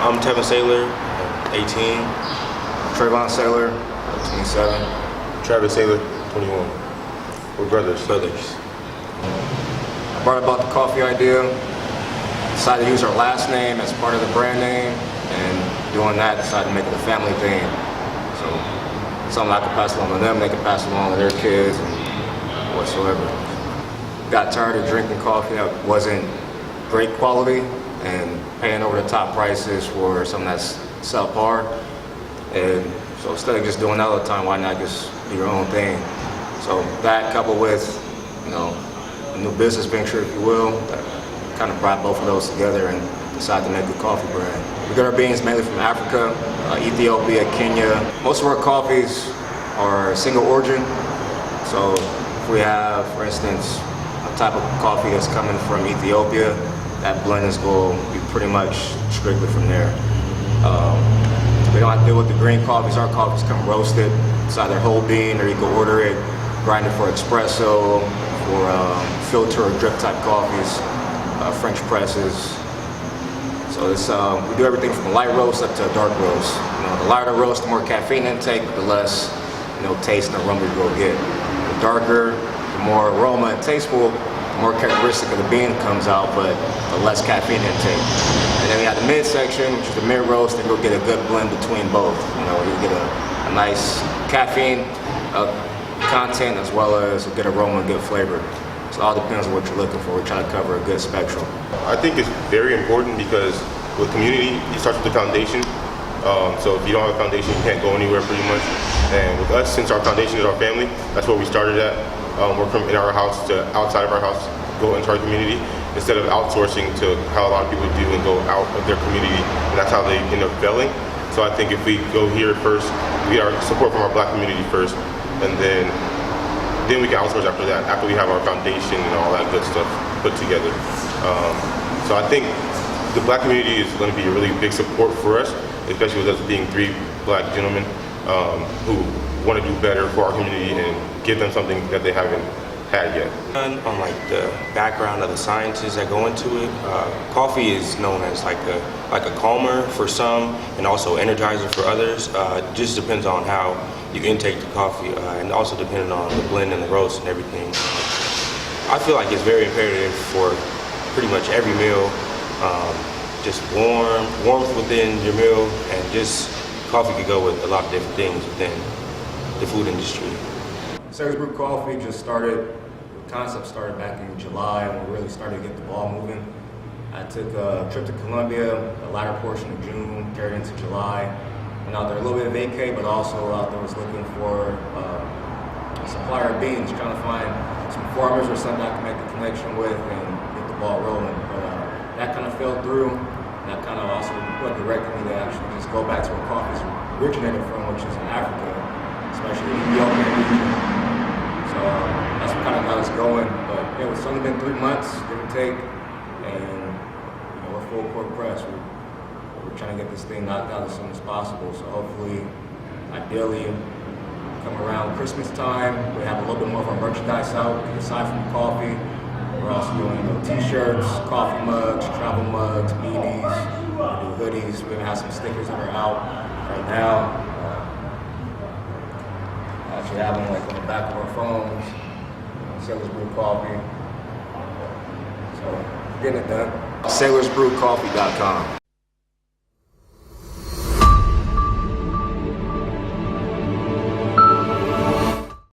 I'm Tevin Saylor, 18. Trayvon Saylor, 27. Travis Saylor, 21. We're brothers. I brought about the coffee idea, decided to use our last name as part of the brand name, and doing that, decided to make it a family thing. So, something I could pass along to them, they could pass along to their kids, and whatsoever. Got tired of drinking coffee that wasn't great quality and paying over the top prices for something that's subpar. And so instead of just doing that all the time, why not just do your own thing? So that coupled with, a new business venture, if you will, that kind of brought both of those together and decided to make a coffee brand. We get our beans mainly from Africa, Ethiopia, Kenya. Most of our coffees are single origin. So if we have, for instance, a type of coffee that's coming from Ethiopia, that blend is going to be pretty much strictly from there. We don't have to deal with the green coffees. Our coffees come roasted. It's either whole bean or you can order it, grind it for espresso, for filter or drip type coffees, French presses. So it's, we do everything from a light roast up to a dark roast. The lighter roast, the more caffeine intake, the less taste and aroma you'll get. The darker, the more aroma and tasteful, the more characteristic of the bean comes out, but the less caffeine intake. And then we have the midsection, which is the mid roast, and you'll get a good blend between both. You get a nice caffeine content as well as a good aroma and good flavor. So it all depends on what you're looking for. We're trying to cover a good spectrum. I think it's very important because with community, it starts with the foundation. So if you don't have a foundation, you can't go anywhere pretty much. And with us, since our foundation is our family, that's where we started at. We're from in our house to outside of our house, go into our community, instead of outsourcing to how a lot of people do and go out of their community, and that's how they end up failing. So I think if we go here first, we get our support from our Black community first, and then we can outsource after that, after we have our foundation and all that good stuff put together. So I think the Black community is going to be a really big support for us, especially with us being 3 Black gentlemen who want to do better for our community and give them something that they haven't had yet. On like the background of the sciences that go into it, coffee is known as like a calmer for some and also energizer for others. It just depends on how you intake the coffee and also depending on the blend and the roast and everything. I feel like it's very imperative for pretty much every meal. Just warmth within your meal, and just coffee could go with a lot of different things within the food industry. Saylor's Brew Coffee just started, the concept started back in July, and we really started to get the ball moving. I took a trip to Colombia, the latter portion of June, carried into July. Went out there a little bit of vacay, but also out there was looking for a supplier of beans, trying to find some farmers or something I can make a connection with and get the ball rolling. But that kind of fell through, and that kind of also directed me to actually just go back to where coffee originated from, which is in Africa, especially the Ethiopian region. So that's what kind of got us going. But it's only been 3 months, give or take, and we're full court press. We're trying to get this thing knocked out as soon as possible. So hopefully, ideally, come around Christmas time, we have a little bit more of our merchandise out. Aside from the coffee, we're also doing t-shirts, coffee mugs, travel mugs, beanies, we do hoodies. We even have some stickers that are out right now. Actually have them like on the back of our phones. Saylor's Brew Coffee. So getting it done. SaylorsBrewCoffee.com.